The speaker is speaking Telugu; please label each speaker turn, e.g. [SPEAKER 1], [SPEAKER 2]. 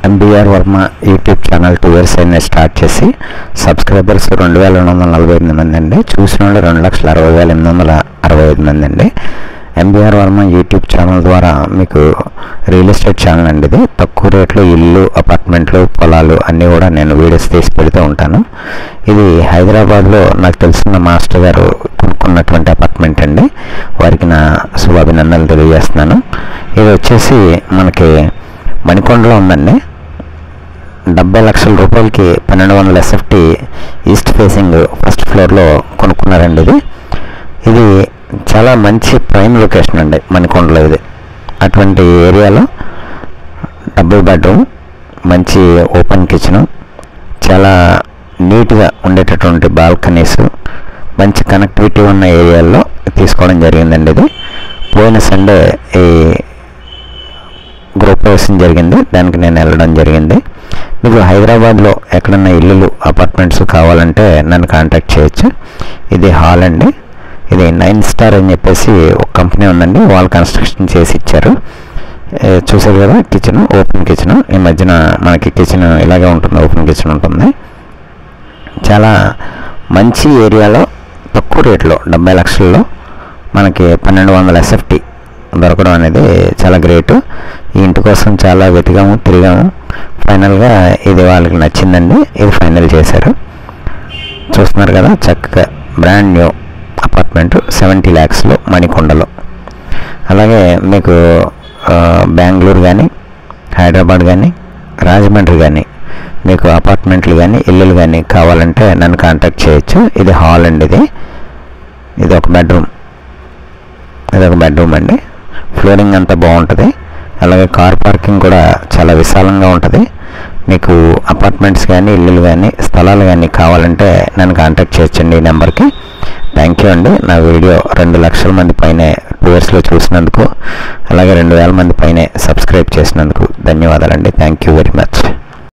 [SPEAKER 1] MBR Varma YouTube channel 2 years అయినా స్టార్ట్ చేసి సబ్స్క్రైబర్స్ 2248 మంది అండి. చూసిన వాళ్ళు 2,60,865 మంది అండి. ఎంబీఆర్ వర్మ యూట్యూబ్ ఛానల్ ద్వారా మీకు రియల్ ఎస్టేట్ ఛానల్ అండి. ఇది తక్కువ రేట్లో ఇల్లు, అపార్ట్మెంట్లు, పొలాలు అన్నీ కూడా నేను వీడియోస్ తీసి పెడుతూ ఉంటాను. ఇది హైదరాబాద్లో నాకు తెలిసిన మాస్టర్ గారు కొనుక్కున్నటువంటి అపార్ట్మెంట్ అండి. వారికి నా శుభాభినందనలు తెలియజేస్తున్నాను. ఇది వచ్చేసి మనకి మణికొండలో ఉందండి. 70 లక్షల రూపాయలకి 1200 SFT ఈస్ట్ ఫేసింగ్ ఫస్ట్ ఫ్లోర్లో కొనుక్కున్నారండి. ఇది చాలా మంచి ప్రైమ్ లొకేషన్ అండి మణికొండలో. ఇది అటువంటి ఏరియాలో డబుల్ బెడ్రూమ్, మంచి ఓపెన్ కిచెను, చాలా నీట్గా ఉండేటటువంటి బాల్కనీస్, మంచి కనెక్టివిటీ ఉన్న ఏరియాల్లో తీసుకోవడం జరిగిందండి. ఇది పోయిన సండే ఈ గృహప్రవేశం జరిగింది, దానికి నేను వెళ్ళడం జరిగింది. మీకు హైదరాబాద్లో ఎక్కడన్నా ఇల్లులు, అపార్ట్మెంట్స్ కావాలంటే నన్ను కాంటాక్ట్ చేయొచ్చు. ఇది హాల్ అండి. ఇది 9 స్టార్ అని చెప్పేసి ఒక కంపెనీ ఉందండి, వాళ్ళు కన్స్ట్రక్షన్ చేసి ఇచ్చారు. చూసారు కదా, కిచెన్, ఓపెన్ కిచెన్. ఈ మధ్యన మనకి కిచెన్ ఇలాగే ఉంటుంది, ఓపెన్ కిచెన్ ఉంటుంది. చాలా మంచి ఏరియాలో తక్కువ రేట్లో 70 లక్షల్లో మనకి 1200 SFT దొరకడం అనేది చాలా గ్రేట్. ఈ ఇంటి కోసం చాలా వెతికాము, తిరిగాము. ఫైనల్గా ఇది వాళ్ళకి నచ్చిందండి. ఇది ఫైనల్ చేశారు. చూస్తున్నారు కదా, చక్కగా బ్రాండ్ న్యూ అపార్ట్మెంట్ 70 lakhsలో మణికొండలో. అలాగే మీకు బెంగళూరు కానీ, హైదరాబాద్ కానీ, రాజమండ్రి కానీ మీకు అపార్ట్మెంట్లు కానీ, ఇల్లులు కానీ కావాలంటే నన్ను కాంటాక్ట్ చేయొచ్చు. ఇది హాల్ అండి. ఇది ఒక బెడ్రూమ్. అండి. ఫ్లోరింగ్ అంతా బాగుంటుంది. అలాగే కార్ పార్కింగ్ కూడా చాలా విశాలంగా ఉంటుంది. మీకు అపార్ట్మెంట్స్ కానీ, ఇల్లులు కానీ, స్థలాలు కానీ కావాలంటే నన్ను కాంటాక్ట్ చేయొచ్చండి ఈ నెంబర్కి. థ్యాంక్ యూ అండి. నా వీడియో 2 లక్షల మంది పైనే 2 yearsలో చూసినందుకు, అలాగే 2000 మంది పైనే సబ్స్క్రైబ్ చేసినందుకు ధన్యవాదాలండి. Thank you very much.